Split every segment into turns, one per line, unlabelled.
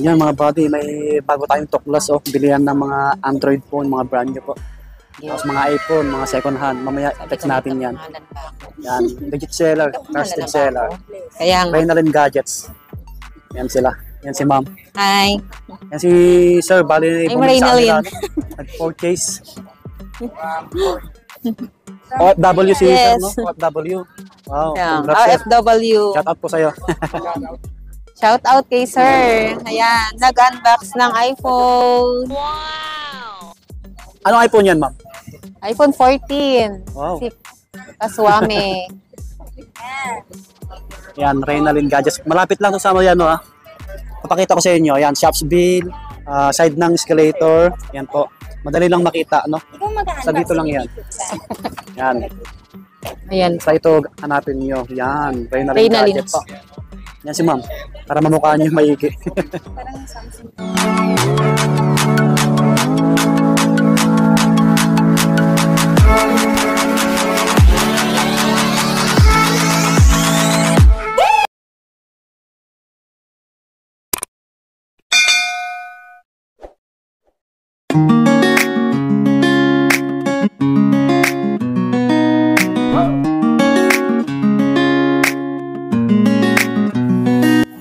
Yan mga buddy, may bago tayong tuklas bilihan ng mga Android phone, mga brand new po. Tapos mga iPhone, mga second hand, mamaya text natin yan. Yan, legit seller, trusted seller.
Kaya nga.
Reynalyn Gadgets. Yan sila. Yan si ma'am.
Hi.
Yan si sir, bali
I'm Reynalyn.
Nag-4Case. OFW si sir, no? OFW. Wow, congrats sir.
OFW.
Shout out po sa'yo.
Shout out kay sir. Ayan, nag-unbox ng iPhone. Wow!
Anong iPhone yan, ma'am?
iPhone 14.
Wow.
Kaswami.
Yan, Reynalyn Gadgets. Malapit lang to sa yan, no, ha? Papakita ko sa inyo. Yan, Shopsville, side ng escalator. Yan po. Madali lang makita, no? Sa dito lang yan. Yan.
Ayan.
Sa ito, hanapin nyo. Yan, Reynalyn Gadgets.
Po.
Yan si ma'am. Para mamukhaan nyo maigi.
Parang Samsung.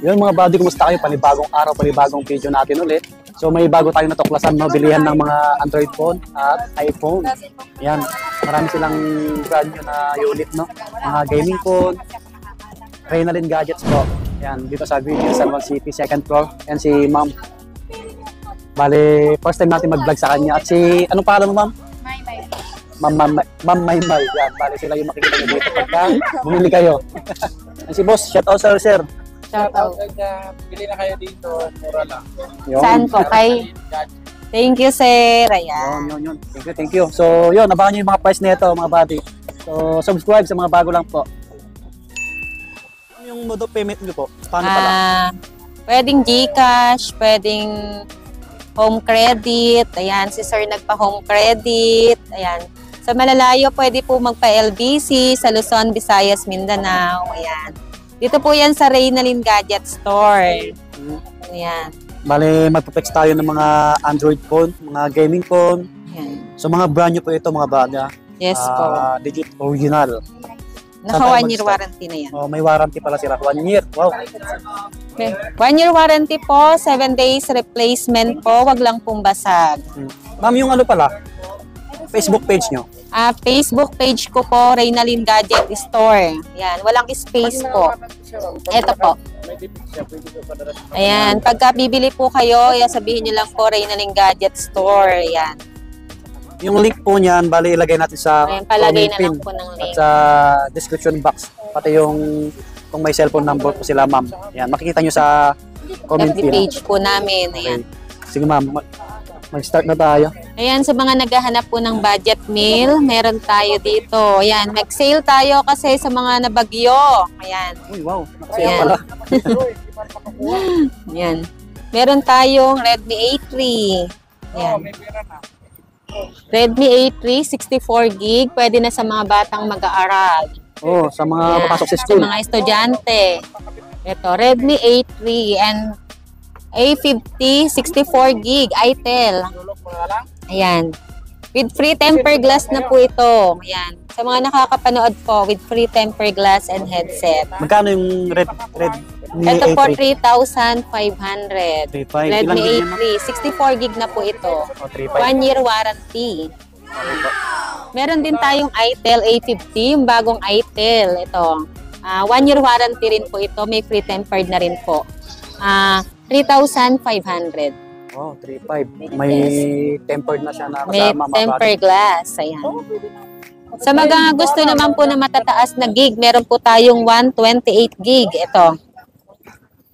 Yun mga buddy, kumusta kayo? Panibagong araw, panibagong video natin ulit. So may bago tayong natuklasan, no? Bilihan ng mga Android phone at iPhone. Yan, marami silang brand new na unit, no? Mga gaming phone. Reynalyn Gadgets po. Yan, dito sa Green Hills, San Juan City, second floor. Yan si ma'am. Bale, first time natin mag-vlog sa kanya. At si, anong pangalan mo ma'am? Ma'am Maymay. Yan, bale sila yung makikita nyo dito pagka bumili kayo. Yan si boss, shout out sir.
Bili na kayo dito, mura lang.
Yun.
Saan po kay? Thank you, sir. Ayan.
Yun. Thank you. So, yun, abangan nyo yung mga price nito, mga buddy. So, subscribe sa mga bago lang po. Ano yung mode of payment nyo po? Paano pala?
Pwedeng GCash, pwedeng home credit. Ayan, si sir nagpa-home credit. Ayan. Sa malalayo, pwede po magpa-LBC sa Luzon, Visayas, Mindanao. Ayan. Dito po yan sa Reynalyn Gadgets Store. Ayan.
Bale, magpo-flex tayo ng mga Android phone, mga gaming phone.
Ayan.
So, mga brand nyo po ito, mga baga.
Yes po.
Legit original.
Naka 1 year warranty na yan.
Oh, may warranty pala sila. 1 year. Wow.
1 year warranty po, 7 days replacement po, wag lang pong basag.
Ma'am, yung ano pala? Facebook page nyo?
Facebook page ko po, Reynalyn Gadget Store. Yan, walang space po. Ito po. Ayan, pagka bibili po kayo, sabihin nyo lang po Reynalyn Gadget Store. Yan.
Yung link po niyan, bali ilagay natin sa
Ayan, palagay na
pin
lang po ng
at
link.
sa description box. Pati yung kung may cellphone number po sila, ma'am. Yan, makikita nyo sa comment
FB
pin.
page po namin. Ayan.
Okay. Sige ma'am, mag-start na tayo.
Ayan, sa mga naghahanap po ng budget meal, meron tayo dito. Ayan, mag-sale tayo kasi sa mga nabagyo. Ayan.
Uy, wow. Nakasaya
Ayan.
pala.
Ayan. Meron tayong Redmi A3. Ayan. Redmi A3, 64GB. Pwede na sa mga batang mag-aaral.
Oh, sa mga
Ayan.
papasok sa
Sa
school.
mga estudyante. Ito, Redmi A3 and A50, 64GB, itel. Ayan. With free tempered glass na po ito. Ayan. Sa mga nakakapanood po, with free tempered glass and headset.
Magkano yung red
Ito po,
A3?
3,500.
3.5.
Redmi
Ilang
A3, 64GB na po ito.
Oh, 3.5.
1 year warranty. Meron din tayong itel A50, yung bagong itel. Ito. 1 year warranty rin po ito. May free tempered na rin po. 3,500.
Oh, 3.5. May tempered na siya na
May
kasama.
tempered glass. Ayan. Sa mga gusto naman po na matataas na gig, meron po tayong 128GB. Ito.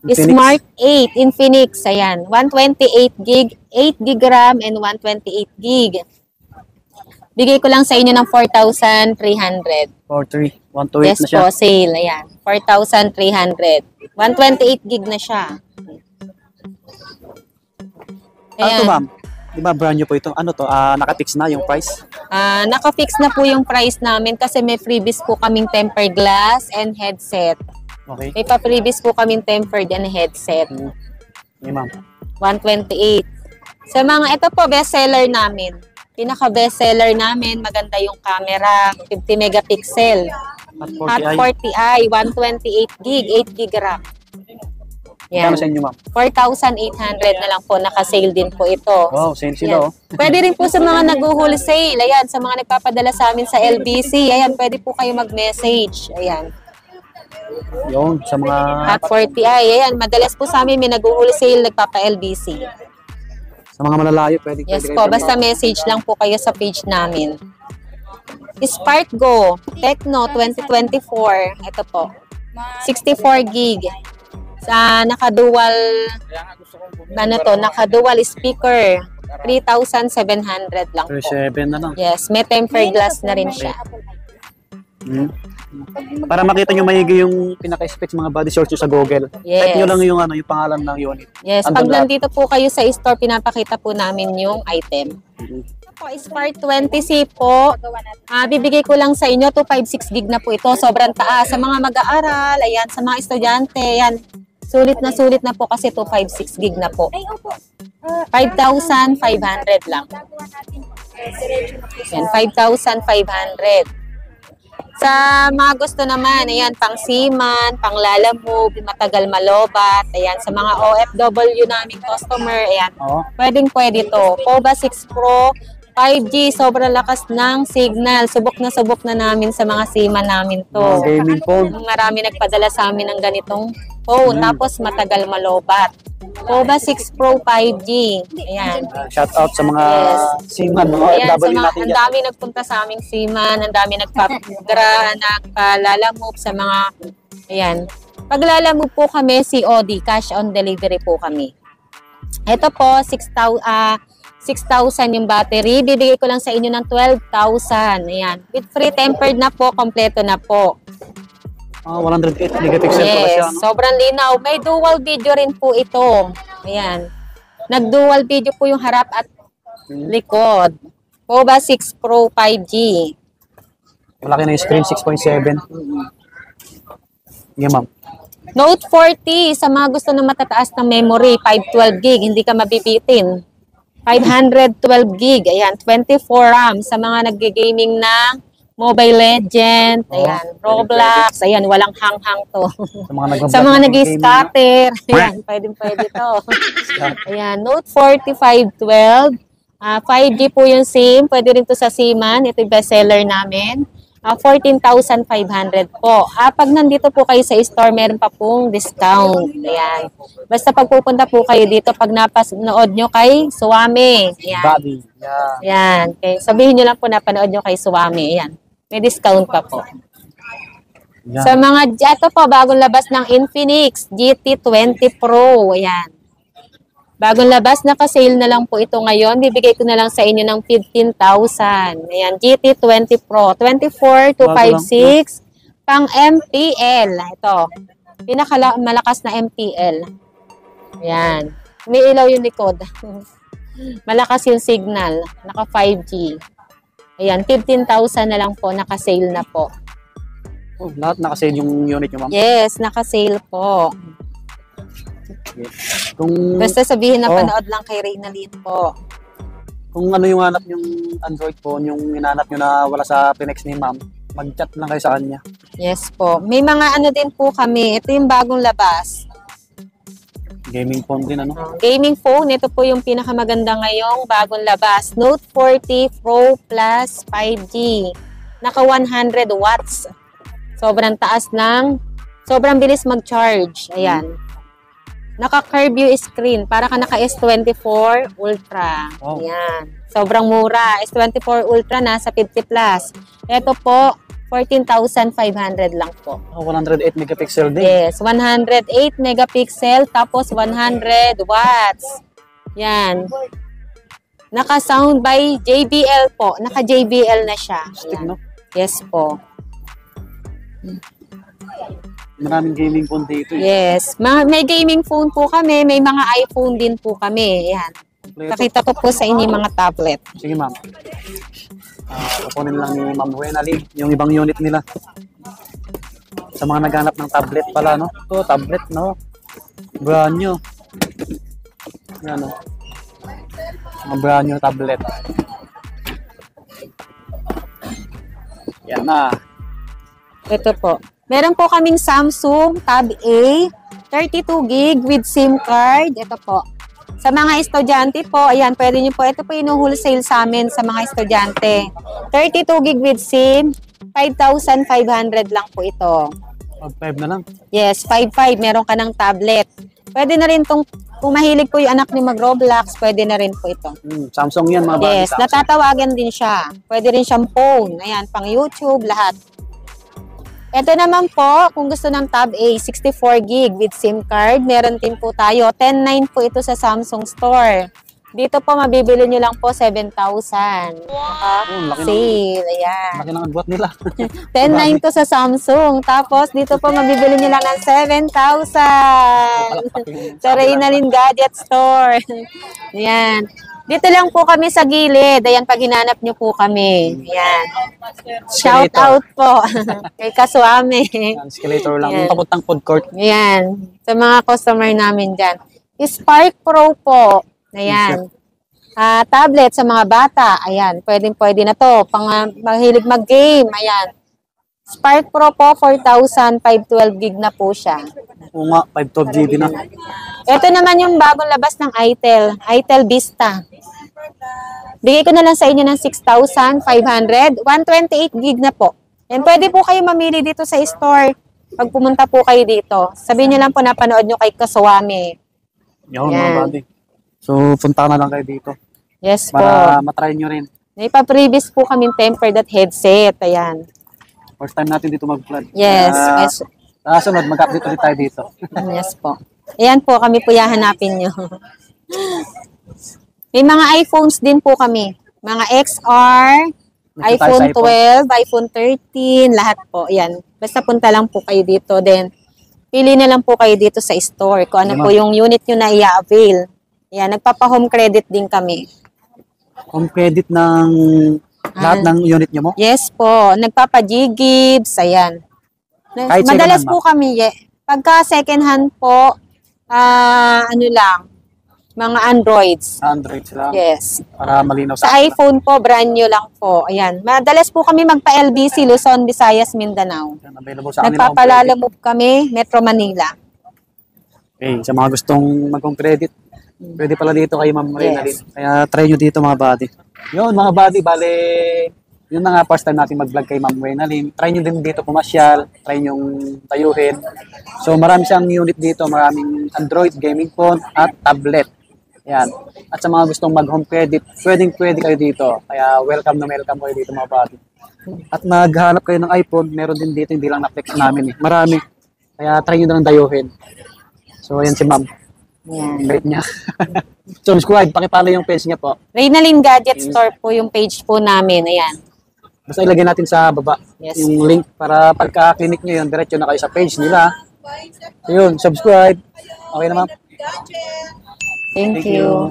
Infinix.
Smart 8 Infinix. Ayan. 128GB, 8GB RAM, and 128GB. Bigay ko lang sa inyo ng 4,300.
4.3. 128
Yes
na siya.
po, sale. Ayan. 4,300. 128GB na siya.
Ano to, ma'am? Di ba brand new po ito? Ano to? Nakapix na yung price?
Naka-fix na po yung price namin kasi may freebies po kaming tempered glass and headset.
Okay.
May pa-freebies po kaming tempered and headset.
Okay, ma'am.
128. Sa mga, ito po, bestseller namin. Pinaka-bestseller namin, maganda yung camera, 50 megapixel. Hot 40i, 128 gig, 8 gig RAM. Yan.
Kano sa inyo, ma'am?
4,800 na lang po, naka-sale din po ito.
Wow, same sila, oh.
Pwede rin po sa mga nag-wholesale, ayan, sa mga nagpapadala sa amin sa LBC, ayan, pwede po kayo mag-message, ayan.
Yung, sa mga...
Hot 40i, ayan, madalas po sa amin may nag-wholesale, nagpapa-LBC.
Sa mga malalayo, pwede.
Yes
pwede
po,
kayo
basta message lang po kayo sa page namin. Spark Go, Tecno 2024, ito po, 64 gig. Sa naka-dual,
Kaya nga gusto kong bumili.
ano to, naka-dual speaker, 3,700 lang po.
37 na lang.
Yes, may tempered glass na rin siya.
Hmm. Para makita nyo maigi yung pinaka-specs mga body shorts nyo sa Google.
Yes.
Type nyo lang yung, ano, yung pangalan ng unit.
Yes,
Andun
pag
lahat.
nandito po kayo sa store, pinapakita po namin yung item. Po, Spark 20C po, bibigay ko lang sa inyo, 256 gig na po ito, sobrang taas. Sa mga mag-aaral, ayan, sa mga estudyante, ayan, sulit na po kasi 256 gig na po. 5,500 lang. Yan, 5,500. Sa mga gusto naman, ayan, pang seaman, pang lalamove, matagal malobat, ayan, sa mga OFW naming customer, ayan,
Oo.
pwede to. POVA 6 Pro, 5G, sobrang lakas ng signal. Subok na namin sa mga seaman namin to.
Mga gaming phone.
Marami nagpadala sa amin ng ganitong phone, tapos matagal malobat. POVA 6 Pro 5G, ayan.
Shout out sa mga
Yes.
seaman, mga
Ayan, sa
OFW
mga,
natin
ang
dyan.
dami nagpunta sa aming seaman, ang dami nagpapagra, nagpalalamove sa mga, ayan. Paglalamove po kami, COD, cash on delivery po kami. Ito po, 6,000 yung battery. Bibigay ko lang sa inyo ng 12,000. Ayan. With free tempered na po, kompleto na po.
108 megapixel pala siya.
Yes,
No?
sobrang linaw. May dual video rin po ito. Ayan. Nag-dual video po yung harap at likod. POVA 6 Pro 5G.
Malaki na yung screen, 6.7. Yeah, ma'am.
Note 40, sa mga gusto ng matataas ng memory, 512 gig, hindi ka mabibitin. 512 gig, ayan, 24 RAM sa mga nag-gaming ng Mobile Legend, ayan, Roblox, ayan, walang hang-hang to.
Sa mga nag-vlog
Sa mga
ng
nag-scatter, ayan, pwede to. Ayan, Note 40 512, 5G po yung SIM, pwede rin to sa SIMan, ito yung bestseller namin. 14,500 po. Pag nandito po kayo sa store, meron pa pong discount. Ayan. Basta pag pupunta po kayo dito, pag napanood nyo kay Suwami. Ayan.
Body. Yeah.
Ayan. Okay. Sabihin nyo lang po napanood nyo kay Suwami. Ayan. May discount pa po.
Yan.
Sa mga, ito po, bagong labas ng Infinix GT20 Pro. Ayan. Bagong labas, naka-sale na lang po ito ngayon. Bibigay ko na lang sa inyo ng 15,000. Ayan, GT20 Pro. 24,256. Pang MPL. Ito. Malakas na MPL. Ayan. May ilaw yung likod. Malakas yung signal. Naka 5G. Ayan, 15,000 na lang po. Naka-sale na po.
Oh, lahat nakasale yung unit nyo, ma'am.
Yes, naka-sale po.
Kung,
Basta sabihin na panood lang kay Reynalyn po.
kung ano yung hanap yung Android phone, yung hinanap nyo na wala sa Pinex ni ma'am, mag-chat lang kayo sa kanya.
Yes po. May mga ano din po kami. Ito yung bagong labas.
Gaming phone din, ano?
Gaming phone. Ito po yung pinakamaganda ngayong bagong labas. Note 40 Pro Plus 5G. Naka 100 watts. Sobrang taas sobrang bilis mag-charge. Ayan. Naka-curve yung screen. Para ka naka S24 Ultra.
Wow.
Ayan. Sobrang mura. S24 Ultra na sa 50 plus. Ito po, 14,500 lang po.
108 megapixel din.
Yes, 108 megapixel tapos 100 watts. Yan. Naka-sound by JBL po. Naka-JBL na siya.
Stick,
Yan.
no?
Yes po.
Maraming gaming phone dito. Eh.
Yes. May gaming phone po kami. May mga iPhone din po kami. Yan. Pakita ko po sa inyo yung mga tablet.
Sige, ma'am. Kukunin lang ni Ma'am Reynalyn yung ibang unit nila. Sa mga naghanap ng tablet pala, no? Ito, tablet, no? Brand new. Yan o. Mga brand new tablet. Yan na.
Ito po. Meron po kaming Samsung Tab A, 32 gig with SIM card. Ito po. Sa mga estudyante po, ayan, pwede nyo po. Ito po yung wholesale sa amin sa mga estudyante. 32 gig with SIM, 5,500 lang po ito.
5 na lang.
Yes, 5,500. Meron ka ng tablet. Pwede na rin itong, kung mahilig po yung anak ni mag-Roblox, pwede na rin po ito.
Samsung yan mga buddy.
Yes, natatawagan din siya. Pwede rin siyang phone. Ayan, pang YouTube, lahat. Ito naman po, kung gusto ng Tab A, 64 gig with SIM card, meron din po tayo. 10,900 po ito sa Samsung Store. Dito po, mabibili nyo lang po 7,000.
Laki
Sale, ayan.
Laki ng agwat nila.
10,900 to sa Samsung. Tapos, dito po, mabibili nyo lang ng 7,000. Sa Reynalyn Gadget Store. Ayan. Dito lang po kami sa gilid. Ayan, pag hinanap nyo po kami. Ayan. Shout out po kay Kaswame.
Escalator lang.
Yan.
Yung papuntang food court.
Ayan. Sa mga customer namin dyan. Spark Pro po. Ayan. Tablet sa mga bata. Ayan. Pwede na to. Pang mahilig mag-game. Ayan. Spark Pro po, 4,512 gig na po siya.
Oo nga, 512 GB na.
Ito naman yung bagong labas ng Itel. Itel Vista. Bigay ko na lang sa inyo ng 6,500. 128 gig na po. And pwede po kayo mamili dito sa store. Pag pumunta po kayo dito. Sabihin nyo lang po napanood nyo kay Kaswame.
Yun
Yan.
mga buddy. So, punta na lang kayo dito.
Yes po.
Para matry nyo rin.
May pa-previous po kaming tempered at headset. Ayan.
First time natin dito mag-vlog.
Yes. Yes.
Sunod, mag-update ulit tayo dito.
Yes po. Ayan po, kami po yahanapin nyo. May mga iPhones din po kami. Mga XR,
Dito tayo
iPhone
sa
12, iPhone 13, lahat po. Ayan. Basta punta lang po kayo dito. Then, pili na lang po kayo dito sa store kung ano
Ayan.
po yung unit nyo na i-avail. Ayan, nagpapa-home credit din kami.
Home credit ng lahat ng unit nyo mo?
Yes po, nagpapa-G-Gibbs, ayan.
Kahit
Madalas
second hand,
po kami, pagka second hand po, ano lang, mga Androids.
Android sila.
Yes.
Para malinaw
Sa
sa
iPhone po, brand new lang po. Ayan. Madalas po kami magpa-LBC, Luzon, Visayas, Mindanao.
Yan, available sa kanila. home credit.
Nagpapalalamove kami, Metro Manila.
Okay, sa mga gustong mag-home credit, pwede pala dito kay Ma'am Reynalyn.
Yes.
Kaya try nyo dito mga buddy. Yun mga buddy, bale, yun na nga first time natin mag-vlog kay Ma'am Reynalyn. Try nyo din dito pumasyal, try nyo tayuhin. So marami siyang unit dito, maraming Android, gaming phone, at tablet. Yan. At sa mga gustong mag-home credit, pwede kayo dito. Kaya welcome kayo dito mga buddy. At naghanap kayo ng iPhone, meron din dito, hindi lang na-flex namin eh. Marami. Kaya try nyo na lang dayuhin. So ayan si Ma'am.
Ayan.
Great niya. Subscribe, pakipalo yung page niya po.
Reynalyn Gadget Store po yung page po namin. Ayan.
Basta ilagay natin sa baba
Yes.
yung link para pagka-clinic nyo yun, diretso na kayo sa page nila. So yun, subscribe. Okay na ma'am?
Thank you.